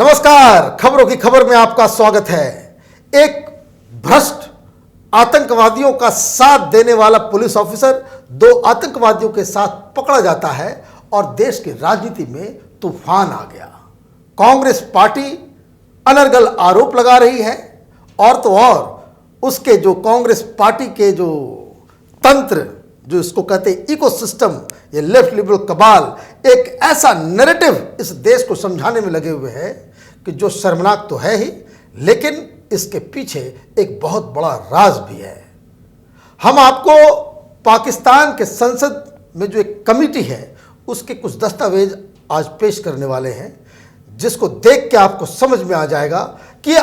नमस्कार, खबरों की खबर में आपका स्वागत है। एक भ्रष्ट आतंकवादियों का साथ देने वाला पुलिस ऑफिसर दो आतंकवादियों के साथ पकड़ा जाता है और देश की राजनीति में तूफान आ गया। कांग्रेस पार्टी अनर्गल आरोप लगा रही है और तो और उसके जो कांग्रेस पार्टी के जो तंत्र, जो इसको कहते हैं इकोसिस्टम, ये लेफ्ट लिबरल कबाल एक ऐसा नैरेटिव इस देश को समझाने में लगे हुए हैं कि जो शर्मनाक तो है ही, लेकिन इसके पीछे एक बहुत बड़ा राज भी है। हम आपको पाकिस्तान के संसद में जो एक कमेटी है उसके कुछ दस्तावेज आज पेश करने वाले हैं, जिसको देख के आपको समझ में आ जाएगा कि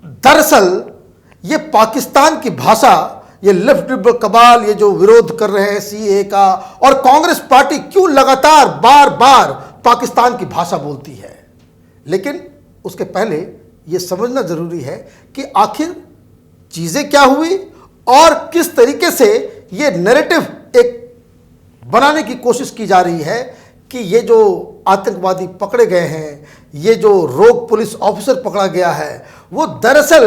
दरअसल ये पाकिस्तान की भाषा, ये लेफ्ट लिबरल कबाल, ये जो विरोध कर रहे हैं सीए का, और कांग्रेस पार्टी क्यों लगातार बार बार पाकिस्तान की भाषा बोलती है। लेकिन उसके पहले ये समझना जरूरी है कि आखिर चीजें क्या हुई और किस तरीके से ये नैरेटिव एक बनाने की कोशिश की जा रही है कि ये जो आतंकवादी पकड़े गए हैं, ये जो रोग पुलिस ऑफिसर पकड़ा गया है, वो दरअसल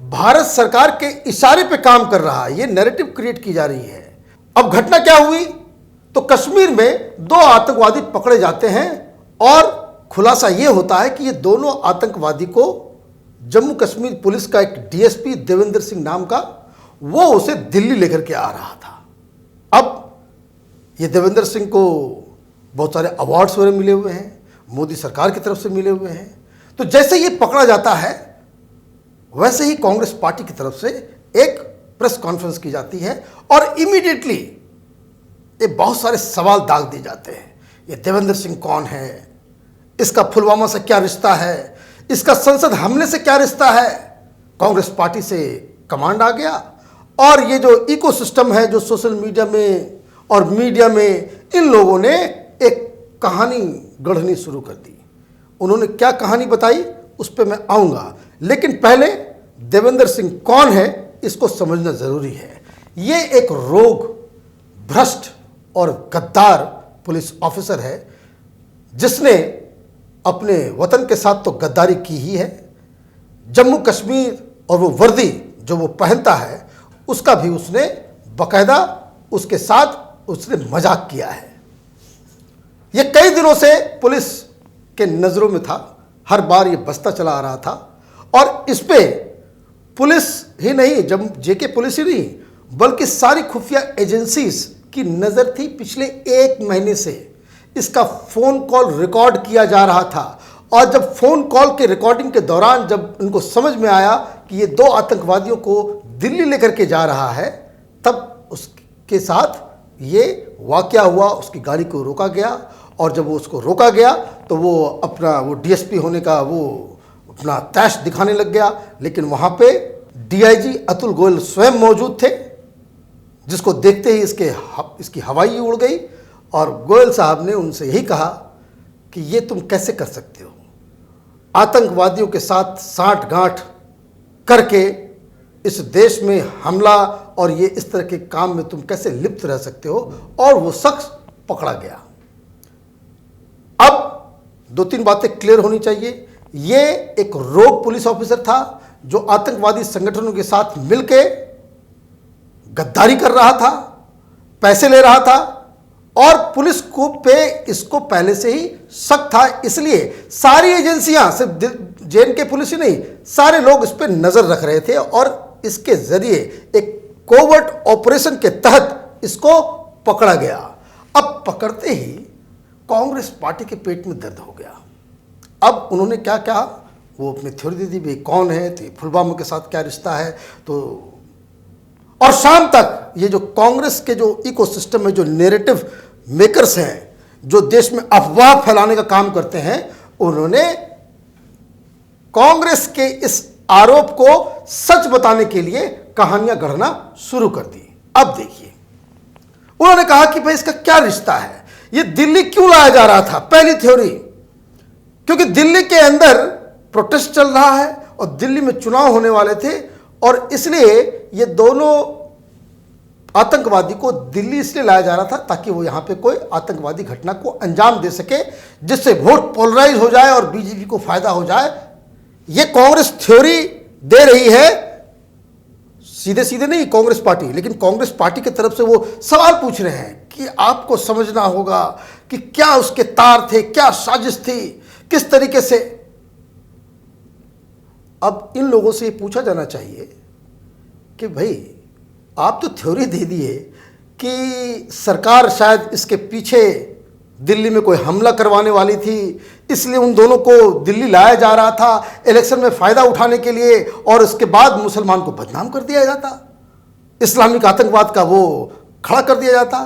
भारत सरकार के इशारे पे काम कर रहा है। ये नैरेटिव क्रिएट की जा रही है। अब घटना क्या हुई तो कश्मीर में दो आतंकवादी पकड़े जाते हैं और खुलासा ये होता है कि ये दोनों आतंकवादी को जम्मू कश्मीर पुलिस का एक डीएसपी देवेंद्र सिंह नाम का, वो उसे दिल्ली लेकर के आ रहा था। अब ये देवेंद्र सिंह को बहुत सारे अवार्ड्स वगैरह मिले हुए हैं, मोदी सरकार की तरफ से मिले हुए हैं। तो जैसे ये पकड़ा जाता है वैसे ही कांग्रेस पार्टी की तरफ से एक प्रेस कॉन्फ्रेंस की जाती है और इमीडिएटली ये बहुत सारे सवाल दाग दिए जाते हैं। ये देवेंद्र सिंह कौन है, इसका पुलवामा से क्या रिश्ता है, इसका संसद हमले से क्या रिश्ता है। कांग्रेस पार्टी से कमांड आ गया और ये जो इकोसिस्टम है, जो सोशल मीडिया में और मीडिया में, इन लोगों ने एक कहानी गढ़नी शुरू कर दी। उन्होंने क्या कहानी बताई उस पर मैं आऊँगा, लेकिन पहले देवेंद्र सिंह कौन है इसको समझना जरूरी है। ये एक रोग, भ्रष्ट और गद्दार पुलिस ऑफिसर है जिसने अपने वतन के साथ तो गद्दारी की ही है, जम्मू कश्मीर और वो वर्दी जो वो पहनता है उसका भी उसने बाकायदा उसके साथ उसने मजाक किया है। ये कई दिनों से पुलिस के नज़रों में था, हर बार ये बसता चला आ रहा था और इस पे पुलिस ही नहीं, जब जेके पुलिस ही नहीं बल्कि सारी खुफिया एजेंसीज की नज़र थी। पिछले एक महीने से इसका फ़ोन कॉल रिकॉर्ड किया जा रहा था और जब फ़ोन कॉल के रिकॉर्डिंग के दौरान जब उनको समझ में आया कि ये दो आतंकवादियों को दिल्ली लेकर के जा रहा है, तब उसके साथ ये वाकया हुआ। उसकी गाड़ी को रोका गया और जब वो उसको रोका गया तो वो अपना वो डीएसपी होने का वो अपना तैश दिखाने लग गया। लेकिन वहाँ पे डीआईजी अतुल गोयल स्वयं मौजूद थे, जिसको देखते ही इसकी हवाई उड़ गई और गोयल साहब ने उनसे यही कहा कि ये तुम कैसे कर सकते हो, आतंकवादियों के साथ साठ-गांठ करके इस देश में हमला और ये इस तरह के काम में तुम कैसे लिप्त रह सकते हो। और वो शख्स पकड़ा गया। अब दो तीन बातें क्लियर होनी चाहिए। ये एक रोग पुलिस ऑफिसर था जो आतंकवादी संगठनों के साथ मिलके गद्दारी कर रहा था, पैसे ले रहा था और पुलिस को पे इसको पहले से ही शक था। इसलिए सारी एजेंसियां, सिर्फ जेएनके पुलिस ही नहीं, सारे लोग इस पर नजर रख रहे थे और इसके जरिए एक कोवर्ट ऑपरेशन के तहत इसको पकड़ा गया। अब पकड़ते ही कांग्रेस पार्टी के पेट में दर्द हो गया। अब उन्होंने क्या कहा, वो अपनी थ्योरी दे दी, भाई कौन है, तो पुलवामा के साथ क्या रिश्ता है। तो और शाम तक ये जो कांग्रेस के जो इकोसिस्टम में जो नैरेटिव मेकर्स हैं, जो देश में अफवाह फैलाने का काम करते हैं, उन्होंने कांग्रेस के इस आरोप को सच बताने के लिए कहानियां गढ़ना शुरू कर दी। अब देखिए, उन्होंने कहा कि भाई इसका क्या रिश्ता है, ये दिल्ली क्यों लाया जा रहा था। पहली थ्योरी, क्योंकि दिल्ली के अंदर प्रोटेस्ट चल रहा है और दिल्ली में चुनाव होने वाले थे और इसलिए ये दोनों आतंकवादी को दिल्ली इसलिए लाया जा रहा था ताकि वो यहाँ पे कोई आतंकवादी घटना को अंजाम दे सके, जिससे वोट पोलराइज हो जाए और बीजेपी को फायदा हो जाए, ये कांग्रेस थ्योरी दे रही है, सीधे सीधे नहीं कांग्रेस पार्टी, लेकिन कांग्रेस पार्टी की तरफ से वो सवाल पूछ रहे हैं कि आपको समझना होगा कि क्या उसके तार थे, क्या साजिश थी, किस तरीके से। अब इन लोगों से ये पूछा जाना चाहिए कि भाई आप तो थ्योरी दे दिए कि सरकार शायद इसके पीछे दिल्ली में कोई हमला करवाने वाली थी, इसलिए उन दोनों को दिल्ली लाया जा रहा था इलेक्शन में फ़ायदा उठाने के लिए, और उसके बाद मुसलमान को बदनाम कर दिया जाता, इस्लामिक आतंकवाद का वो खड़ा कर दिया जाता।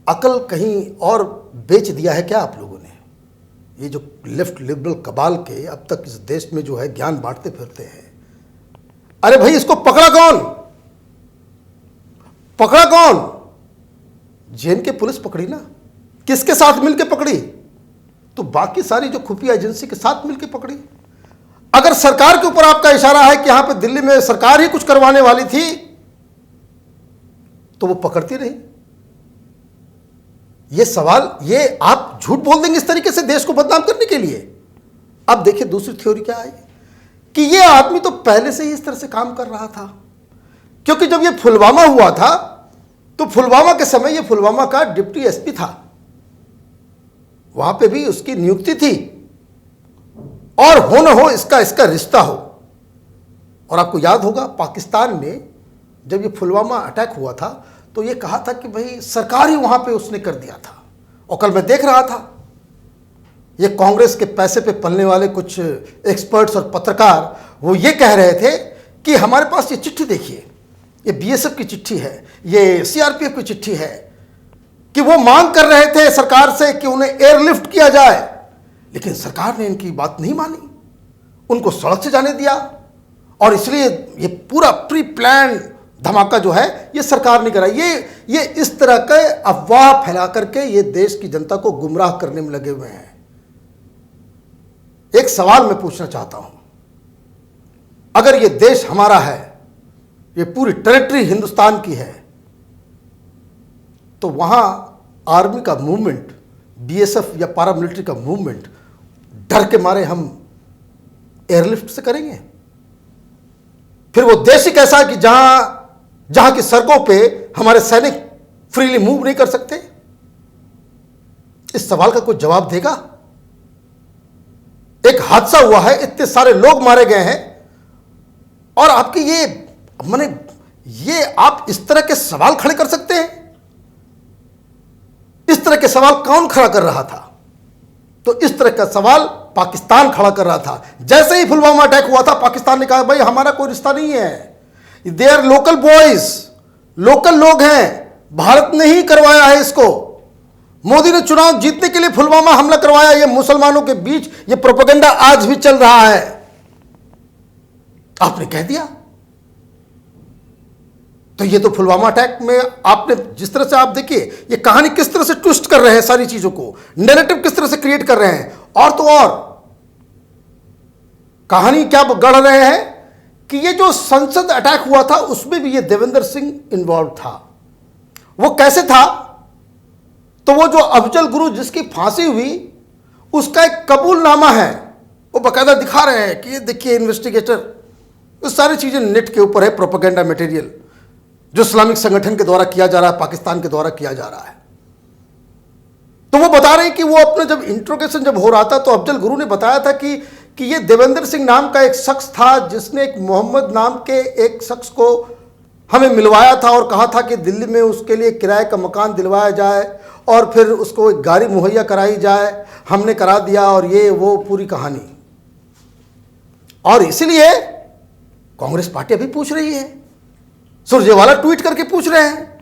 अकल कहीं और बेच दिया है क्या आप लोगों ने? ये जो लेफ्ट लिबरल कबाल के अब तक इस देश में जो है ज्ञान बांटते फिरते हैं, अरे भाई इसको पकड़ा कौन? पकड़ा कौन? जेएनके पुलिस पकड़ी ना। किसके साथ मिलकर पकड़ी? तो बाकी सारी जो खुफिया एजेंसी के साथ मिलकर पकड़ी। अगर सरकार के ऊपर आपका इशारा है कि यहां पे दिल्ली में सरकार ही कुछ करवाने वाली थी, तो वो पकड़ती नहीं। ये सवाल, ये आप झूठ बोल देंगे इस तरीके से देश को बदनाम करने के लिए। अब देखिए दूसरी थ्योरी क्या आई कि ये आदमी तो पहले से ही इस तरह से काम कर रहा था, क्योंकि जब ये पुलवामा हुआ था तो पुलवामा के समय ये पुलवामा का डिप्टी एसपी था, वहां पे भी उसकी नियुक्ति थी, और हो न हो इसका रिश्ता हो। और आपको याद होगा पाकिस्तान ने जब ये पुलवामा अटैक हुआ था तो ये कहा था कि भाई सरकार ही वहां पे उसने कर दिया था। और कल मैं देख रहा था ये कांग्रेस के पैसे पे पलने वाले कुछ एक्सपर्ट्स और पत्रकार वो ये कह रहे थे कि हमारे पास ये चिट्ठी देखिए, ये बीएसएफ की चिट्ठी है, ये सीआरपीएफ की चिट्ठी है, कि वो मांग कर रहे थे सरकार से कि उन्हें एयरलिफ्ट किया जाए, लेकिन सरकार ने इनकी बात नहीं मानी, उनको सड़क से जाने दिया। और इसलिए ये पूरा प्री प्लान धमाका जो है ये सरकार ने करा। ये इस तरह के अफवाह फैला करके ये देश की जनता को गुमराह करने में लगे हुए हैं। एक सवाल मैं पूछना चाहता हूं, अगर ये देश हमारा है, ये पूरी टेरिटरी हिंदुस्तान की है, तो वहां आर्मी का मूवमेंट, बीएसएफ या पैरामिलिट्री का मूवमेंट डर के मारे हम एयरलिफ्ट से करेंगे? फिर वो देश ही कैसा है कि जहां की सड़कों पे हमारे सैनिक फ्रीली मूव नहीं कर सकते? इस सवाल का कोई जवाब देगा? एक हादसा हुआ है, इतने सारे लोग मारे गए हैं, और आपके ये आप इस तरह के सवाल खड़े कर सकते हैं? इस तरह के सवाल कौन खड़ा कर रहा था? तो इस तरह का सवाल पाकिस्तान खड़ा कर रहा था। जैसे ही पुलवामा अटैक हुआ था पाकिस्तान ने कहा भाई हमारा कोई रिश्ता नहीं है, they are local boys, local लोग हैं, भारत ने ही करवाया है इसको। मोदी ने चुनाव जीतने के लिए पुलवामा हमला करवाया। ये मुसलमानों के बीच ये प्रोपेगेंडा आज भी चल रहा है, आपने कह दिया। तो ये तो पुलवामा अटैक में आपने जिस तरह से, आप देखिए ये कहानी किस तरह से ट्विस्ट कर रहे हैं, सारी चीजों को नैरेटिव किस तरह से क्रिएट कर रहे हैं, और तो और कहानी क्या गढ़ रहे हैं कि ये जो संसद अटैक हुआ था उसमें भी ये देवेंद्र सिंह इन्वॉल्व था। वो कैसे था? तो वो जो अफजल गुरु जिसकी फांसी हुई उसका एक कबूलनामा है, वो बकायदा दिखा रहे हैं कि ये देखिए इन्वेस्टिगेटर, ये सारी चीजें नेट के ऊपर है, प्रोपेगेंडा मटेरियल जो इस्लामिक संगठन के द्वारा किया जा रहा है, पाकिस्तान के द्वारा किया जा रहा है। तो वो बता रहे हैं कि वो अपना जब इंट्रोगेशन जब हो रहा था तो अफजल गुरु ने बताया था कि ये देवेंद्र सिंह नाम का एक शख्स था जिसने एक मोहम्मद नाम के एक शख्स को हमें मिलवाया था और कहा था कि दिल्ली में उसके लिए किराए का मकान दिलवाया जाए और फिर उसको एक गाड़ी मुहैया कराई जाए, हमने करा दिया, और ये वो पूरी कहानी। और इसलिए कांग्रेस पार्टी अभी पूछ रही है, सुरजेवाला ट्वीट करके पूछ रहे हैं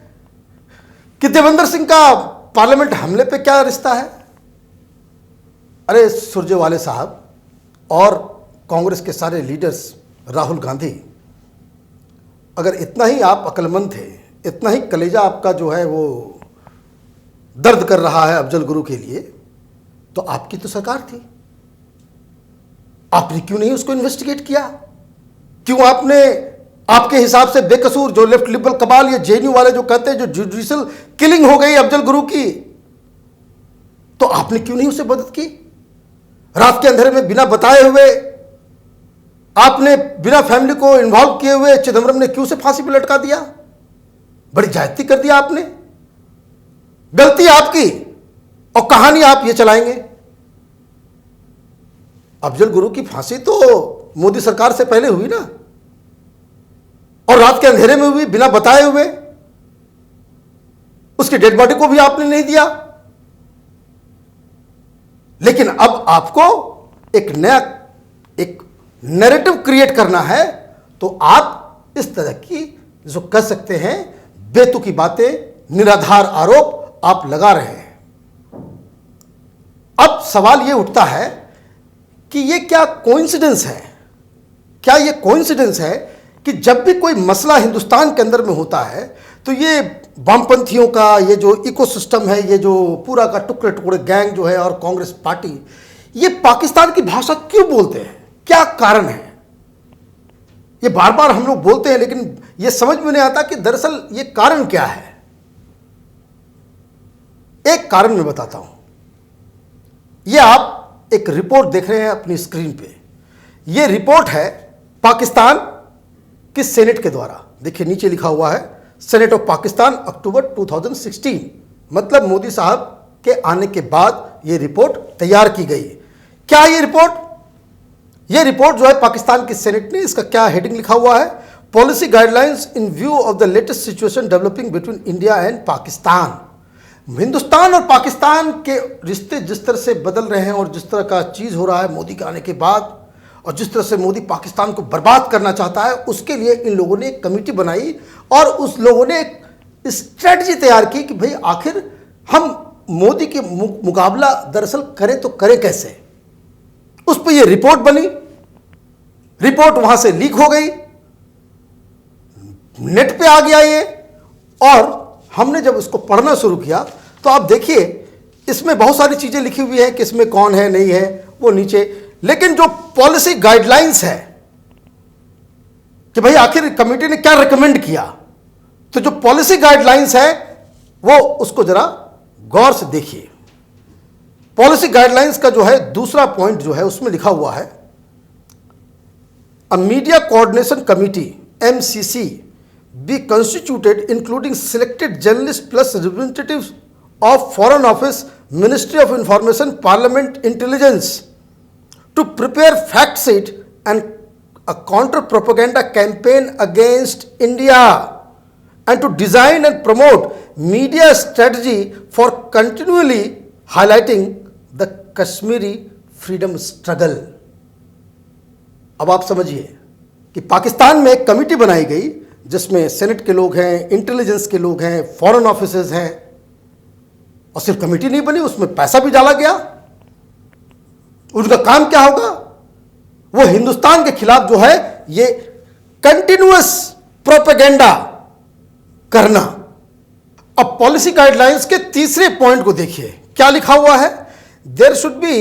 कि देवेंद्र सिंह का पार्लियामेंट हमले पे क्या रिश्ता है। अरे सुरजेवाले साहब और कांग्रेस के सारे लीडर्स, राहुल गांधी, अगर इतना ही आप अक्लमंद थे, इतना ही कलेजा आपका जो है वो दर्द कर रहा है अफजल गुरु के लिए, तो आपकी तो सरकार थी, आपने क्यों नहीं उसको इन्वेस्टिगेट किया? क्यों आपने, आपके हिसाब से बेकसूर जो लेफ्ट लिबरल कबाल, ये जेएनयू वाले जो कहते हैं जो जुडिशियल किलिंग हो गई अफजल गुरु की, तो आपने क्यों नहीं उसे मदद की? रात के अंधेरे में बिना बताए हुए आपने बिना फैमिली को इन्वॉल्व किए हुए चिदम्बरम ने क्यों से फांसी पर लटका दिया? बड़ी ज्यादती कर दिया आपने। गलती आपकी और कहानी आप ये चलाएंगे। अफजल गुरु की फांसी तो मोदी सरकार से पहले हुई ना, और रात के अंधेरे में हुई, बिना बताए हुए। उसकी डेड बॉडी को भी आपने नहीं दिया। लेकिन अब आपको एक नया नैरेटिव क्रिएट करना है, तो आप इस तरह की जो कह सकते हैं बेतुकी बातें, निराधार आरोप आप लगा रहे हैं। अब सवाल यह उठता है कि यह क्या कोइंसिडेंस है? क्या यह कोइंसिडेंस है कि जब भी कोई मसला हिंदुस्तान के अंदर में होता है तो ये वामपंथियों का ये जो इकोसिस्टम है, ये जो पूरा का टुकड़े टुकड़े गैंग जो है और कांग्रेस पार्टी, ये पाकिस्तान की भाषा क्यों बोलते हैं? क्या कारण है? ये बार बार हम लोग बोलते हैं, लेकिन ये समझ में नहीं आता कि दरअसल ये कारण क्या है। एक कारण मैं बताता हूं। ये आप एक रिपोर्ट देख रहे हैं अपनी स्क्रीन पे। ये रिपोर्ट है पाकिस्तान की सेनेट के द्वारा। देखिए नीचे लिखा हुआ है सेनेट ऑफ पाकिस्तान अक्टूबर 2016, मतलब मोदी साहब के आने के बाद ये रिपोर्ट तैयार की गई। क्या ये रिपोर्ट? ये रिपोर्ट जो है पाकिस्तान की सेनेट ने, इसका क्या हेडिंग लिखा हुआ है? Policy guidelines in view of the latest situation developing between India and Pakistan. Hindustan और पाकिस्तान के रिश्ते जिस तरह से बदल रहे हैं और जिस तरह का चीज हो रहा है मोदी के आने के बाद, और जिस तरह से मोदी पाकिस्तान को बर्बाद करना चाहता है, उसके लिए इन लोगों ने एक कमेटी बनाई और उस लोगों ने एक स्ट्रेटजी तैयार की कि भाई आखिर हम मोदी के मुकाबला दरअसल करें तो करें कैसे। उस पर यह रिपोर्ट बनी। रिपोर्ट वहां से लीक हो गई, नेट पे आ गया ये, और हमने जब उसको पढ़ना शुरू किया तो आप देखिए इसमें बहुत सारी चीजें लिखी हुई है कि इसमें कौन है नहीं है वो नीचे, लेकिन जो पॉलिसी गाइडलाइंस है कि भाई आखिर कमेटी ने क्या रिकमेंड किया, तो जो पॉलिसी गाइडलाइंस है वो उसको जरा गौर से देखिए। पॉलिसी गाइडलाइंस का जो है दूसरा पॉइंट जो है उसमें लिखा हुआ है, a media coordination committee MCC be constituted including selected journalists plus representatives of Foreign Office, Ministry of Information, Parliament, Intelligence to prepare fact sheet and a counter propaganda campaign against India and to design and promote media strategy for continually highlighting the Kashmiri freedom struggle। अब आप समझिए कि पाकिस्तान में एक committee बनाई गई जिसमें senate के लोग हैं, इंटेलिजेंस के लोग हैं, फॉरेन ऑफिसर्स हैं, और सिर्फ कमेटी नहीं बनी, उसमें पैसा भी डाला गया। उनका काम क्या होगा? वो हिंदुस्तान के खिलाफ जो है ये कंटिन्यूअस प्रोपेगेंडा करना। अब पॉलिसी गाइडलाइंस के तीसरे पॉइंट को देखिए, क्या लिखा हुआ है? There should be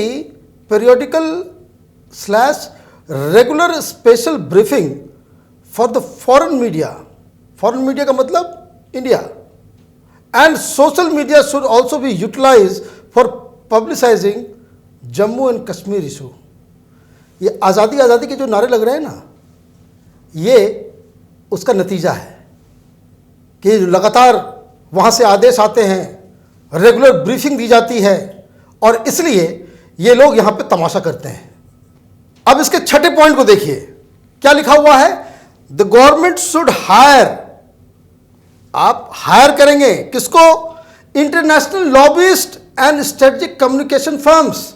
periodical / regular special briefing for the foreign media. Foreign media का मतलब India. And social media should also be utilise for publicising Jammu and Kashmir issue. ये आज़ादी आज़ादी के जो नारे लग रहे हैं ना, ये उसका नतीजा है कि लगातार वहाँ से आदेश आते हैं, रेगुलर ब्रीफिंग दी जाती है, और इसलिए ये लोग यहाँ पे तमाशा करते हैं। अब इसके छठे पॉइंट को देखिए, क्या लिखा हुआ है? The government should higher. आप हायर करेंगे किसको? International lobbyist and strategic communication firms.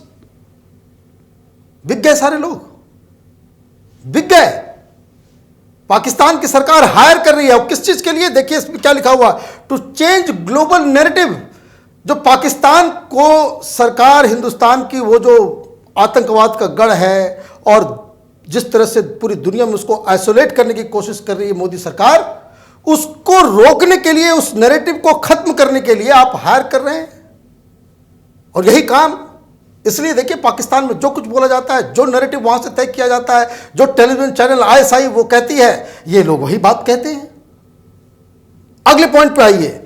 बिक गए सारे लोग, बिक गए। पाकिस्तान की सरकार हायर कर रही है, और किस चीज के लिए? देखिए इसमें क्या लिखा हुआ, टू चेंज ग्लोबल नैरेटिव। जो पाकिस्तान को सरकार, हिंदुस्तान की वो जो आतंकवाद का गढ़ है और जिस तरह से पूरी दुनिया में उसको आइसोलेट करने की कोशिश कर रही है मोदी सरकार, उसको रोकने के लिए, उस नैरेटिव को खत्म करने के लिए आप हायर कर रहे हैं। और यही काम, इसलिए देखिए पाकिस्तान में जो कुछ बोला जाता है, जो नैरेटिव वहां से तय किया जाता है, जो टेलीविजन चैनल ISI वो कहती है, ये लोग वही बात कहते हैं। अगले पॉइंट पे आइए,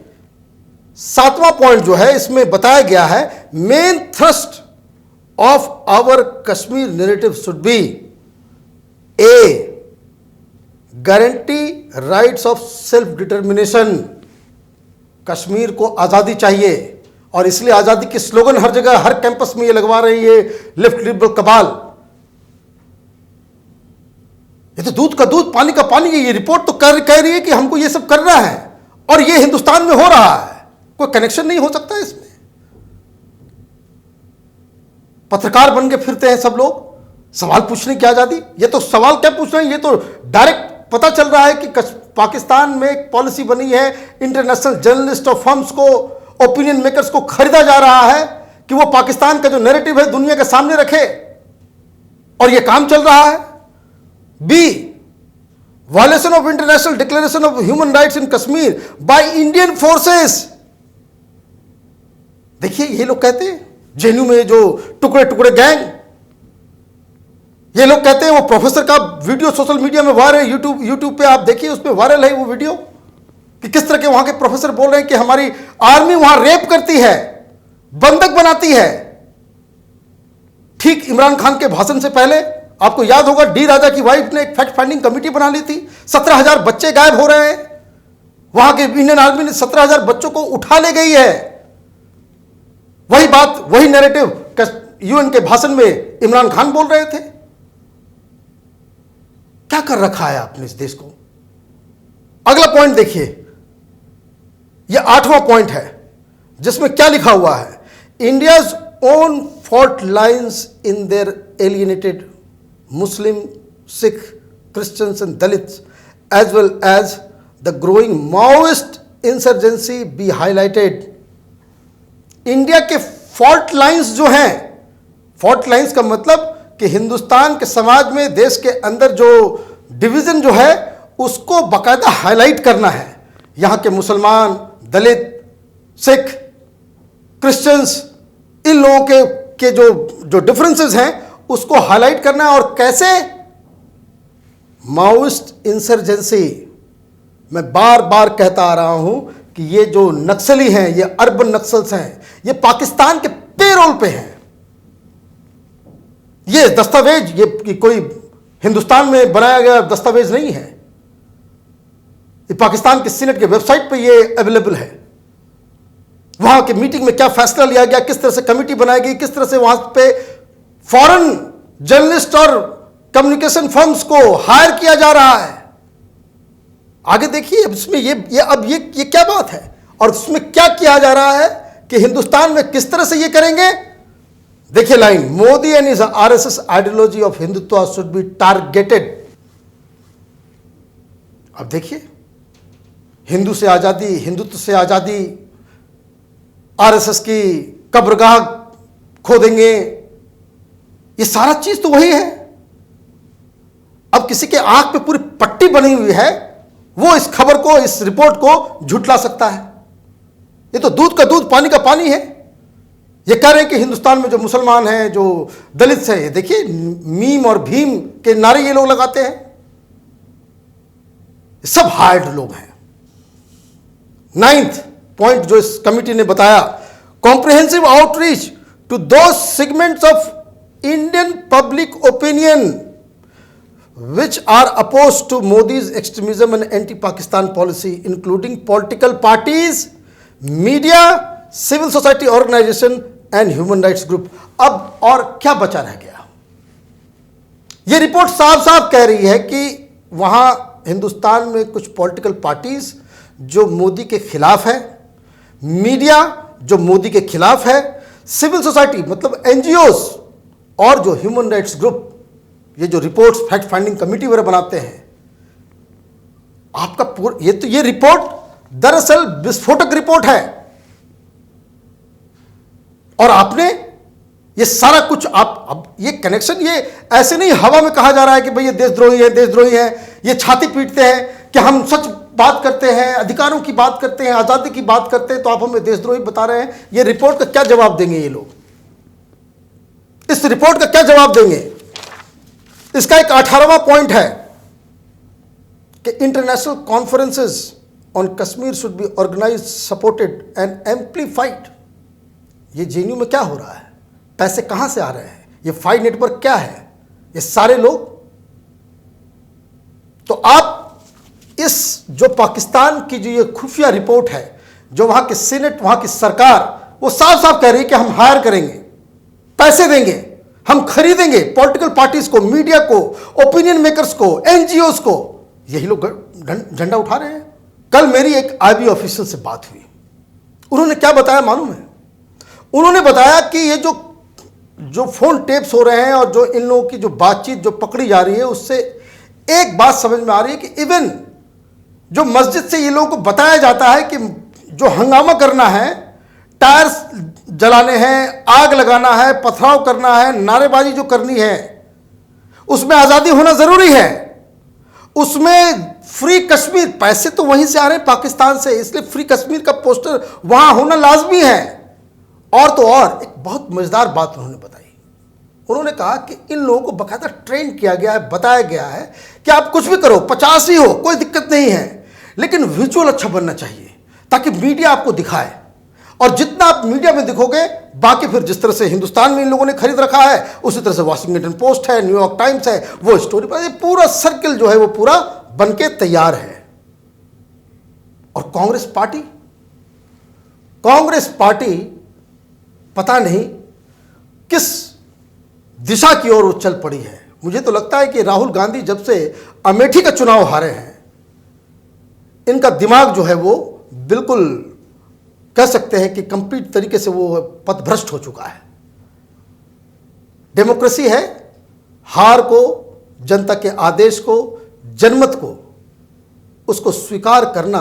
सातवां पॉइंट जो है इसमें बताया गया है, main thrust of our Kashmir narrative should be A, guarantee rights of self determination, Kashmir को आज़ादी चाहिए और इसलिए आज़ादी की स्लोगन हर जगह हर कैंपस में ये लगवा रही है लेफ्ट लिबरल कबाल। ये तो दूध का दूध पानी का पानी है। ये रिपोर्ट तो कह रही है कि हमको ये सब करना है और ये हिंदुस्तान में हो रहा है, कोई कनेक्शन नहीं हो सकता इसमें। पत्रकार बन के फिरते हैं सब लोग, सवाल पूछने की आजादी। ये तो सवाल क्या पूछ रहे हैं, ये तो डायरेक्ट पता चल रहा है कि पाकिस्तान में एक पॉलिसी बनी है, इंटरनेशनल जर्नलिस्ट और फर्म्स को, ओपिनियन मेकर्स को खरीदा जा रहा है कि वो पाकिस्तान का जो नैरेटिव है दुनिया के सामने रखे, और ये काम चल रहा है। B, violation of international declaration of human rights in Kashmir by Indian forces. देखिए ये लोग कहते हैं जेएनयू में जो टुकड़े टुकड़े गैंग, ये लोग कहते हैं वो प्रोफेसर का वीडियो सोशल मीडिया में वायरल, यूट्यूब पे आप देखिए, उस पे वायरल है वो वीडियो कि किस तरह के वहां के प्रोफेसर बोल रहे हैं कि हमारी आर्मी वहां रेप करती है, बंधक बनाती है। ठीक इमरान खान के भाषण से पहले आपको याद होगा डी राजा की वाइफ ने एक फैक्ट फाइंडिंग कमेटी बना ली थी। 17,000 बच्चे गायब हो रहे हैं, वहां के इंडियन आर्मी ने 17,000 बच्चों को उठा ले गई है। वही बात, वही नैरेटिव यूएन के भाषण में इमरान खान बोल रहे थे। क्या कर रखा है आपने इस देश को। अगला पॉइंट देखिए, यह 8वां पॉइंट है जिसमें क्या लिखा हुआ है, India's own fault lines in their alienated Muslim, Sikh, Christians and Dalits as well as the growing Maoist insurgency be highlighted. India के फॉल्ट लाइंस जो हैं, फॉल्ट लाइंस का मतलब कि हिंदुस्तान के समाज में, देश के अंदर जो डिवीजन जो है उसको बाकायदा हाईलाइट करना है। यहां के मुसलमान, दलित, सिख, क्रिश्चियंस, इन लोगों के जो डिफरेंसेस हैं उसको हाईलाइट करना है। और कैसे? Maoist insurgency. मैं बार बार कहता आ रहा हूं कि ये जो नक्सली हैं, ये अर्बन नक्सल्स हैं, ये पाकिस्तान के पेरोल पे हैं। ये दस्तावेज, ये कोई हिंदुस्तान में बनाया गया दस्तावेज नहीं है, ये पाकिस्तान के सीनेट के वेबसाइट पे ये अवेलेबल है। वहां के मीटिंग में क्या फैसला लिया गया, किस तरह से कमेटी बनाई गई, किस तरह से वहां पे फॉरेन जर्नलिस्ट और कम्युनिकेशन फर्म्स को हायर किया जा रहा है। आगे देखिए इसमें ये क्या बात है और उसमें क्या किया जा रहा है कि हिंदुस्तान में किस तरह से ये करेंगे। देखिए line, Modi and his RSS ideology of Hindutva should be targeted. अब देखिए, हिंदू से आजादी, हिंदुत्व से आजादी, आरएसएस की कब्रगाह खो देंगे, ये सारा चीज तो वही है। अब किसी के आंख पे पूरी पट्टी बनी हुई है, वो इस खबर को, इस रिपोर्ट को झुठला सकता है। ये तो दूध का दूध पानी का पानी है। ये कह रहे हैं कि हिंदुस्तान में जो मुसलमान हैं, जो दलित हैं, ये देखिए मीम और भीम के नारे ये लोग लगाते हैं, सब हार्ड लोग हैं। 9th पॉइंट जो इस कमिटी ने बताया, comprehensive outreach to those segments of Indian public opinion which are opposed to Modi's extremism and anti-Pakistan policy, including political parties, media, civil society organization and human rights group। अब और क्या बचा रह गया? ये रिपोर्ट साफ साफ कह रही है कि वहां हिंदुस्तान में कुछ पॉलिटिकल पार्टीज जो मोदी के खिलाफ है, मीडिया जो मोदी के खिलाफ है, सिविल सोसाइटी मतलब एनजीओस और जो ह्यूमन राइट्स ग्रुप, ये जो रिपोर्ट्स फैक्ट फाइंडिंग कमेटी वगैरह बनाते हैं, आपका ये रिपोर्ट दरअसल विस्फोटक रिपोर्ट है। और आपने ये सारा कुछ अब ये कनेक्शन, ये ऐसे नहीं हवा में कहा जा रहा है कि भाई ये देशद्रोही है, देशद्रोही है, ये छाती पीटते हैं कि हम सच बात करते हैं, अधिकारों की बात करते हैं, आजादी की बात करते हैं, तो आप हमें देशद्रोही बता रहे हैं। ये रिपोर्ट का क्या जवाब देंगे ये लोग? इस रिपोर्ट का क्या जवाब देंगे? इसका एक 18वां पॉइंट है कि international conferences on Kashmir should be organised, supported and amplified. ये जेएनयू में क्या हो रहा है? पैसे कहां से आ रहे हैं? ये फाइव नेटवर्क क्या है? ये सारे लोग आप इस जो पाकिस्तान की जो ये खुफिया रिपोर्ट है, जो वहां की सीनेट, वहां की सरकार वो साफ साफ कह रही है कि हम हायर करेंगे, पैसे देंगे, हम खरीदेंगे पॉलिटिकल पार्टीज को, मीडिया को, ओपिनियन मेकर्स को, एनजीओज को, यही लोग झंडा उठा रहे हैं। कल मेरी एक आईबी ऑफिसर से बात हुई, उन्होंने क्या बताया मालूम है? उन्होंने बताया कि ये जो फोन टेप्स हो रहे हैं और जो इन लोगों की जो बातचीत जो पकड़ी जा रही है, उससे एक बात समझ में आ रही है कि इवन जो मस्जिद से ये लोगों को बताया जाता है कि जो हंगामा करना है, टायर्स जलाने हैं, आग लगाना है, पथराव करना है, नारेबाजी जो करनी है, उसमें आज़ादी होना ज़रूरी है। उसमें फ्री कश्मीर, पैसे तो वहीं से आ रहे हैं पाकिस्तान से, इसलिए फ्री कश्मीर का पोस्टर वहां होना लाजमी है। और तो और एक बहुत मजेदार बात उन्होंने बताई। उन्होंने कहा कि इन लोगों को बकायदा ट्रेन किया गया है, बताया गया है कि आप कुछ भी करो, 50 ही हो, कोई दिक्कत नहीं है, लेकिन विजुअल अच्छा बनना चाहिए ताकि मीडिया आपको दिखाए। और जितना आप मीडिया में दिखोगे, बाकी फिर जिस तरह से हिंदुस्तान में इन लोगों ने खरीद रखा है, उसी तरह से वॉशिंगटन पोस्ट है, न्यूयॉर्क टाइम्स है, वो स्टोरी पर, ये पूरा सर्किल जो है वो पूरा बनके तैयार है। और कांग्रेस पार्टी पता नहीं किस दिशा की ओर वो चल पड़ी है। मुझे तो लगता है कि राहुल गांधी जब से अमेठी का चुनाव हारे हैं, इनका दिमाग जो है वो बिल्कुल कह सकते हैं कि कंप्लीट तरीके से वो पथभ्रष्ट हो चुका है। डेमोक्रेसी है, हार को, जनता के आदेश को, जनमत को, उसको स्वीकार करना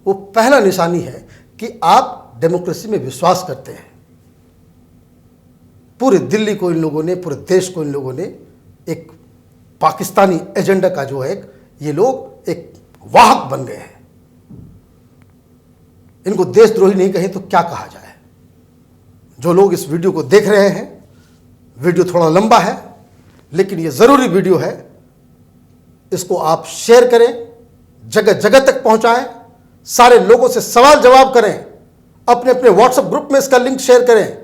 वो पहला निशानी है कि आप डेमोक्रेसी में विश्वास करते हैं। पूरे दिल्ली को इन लोगों ने, पूरे देश को इन लोगों ने एक पाकिस्तानी एजेंडा का जो है, ये लोग एक वाहक बन गए हैं। इनको देशद्रोही नहीं कहें तो क्या कहा जाए। जो लोग इस वीडियो को देख रहे हैं, वीडियो थोड़ा लंबा है लेकिन ये ज़रूरी वीडियो है, इसको आप शेयर करें, जगह जगह तक पहुंचाएं, सारे लोगों से सवाल जवाब करें, अपने अपने व्हाट्सएप ग्रुप में इसका लिंक शेयर करें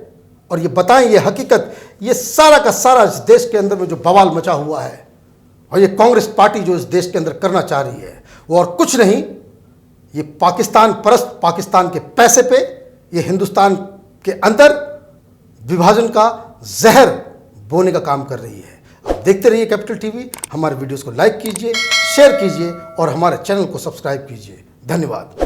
और ये बताएं ये हकीकत, ये सारा का सारा इस देश के अंदर में जो बवाल मचा हुआ है और ये कांग्रेस पार्टी जो इस देश के अंदर करना चाह रही है, वो और कुछ नहीं, ये पाकिस्तान परस्त, पाकिस्तान के पैसे पे ये हिंदुस्तान के अंदर विभाजन का जहर बोने का काम कर रही है। आप देखते रहिए कैपिटल टीवी, हमारे वीडियोस को लाइक कीजिए, शेयर कीजिए और हमारे चैनल को सब्सक्राइब कीजिए। धन्यवाद।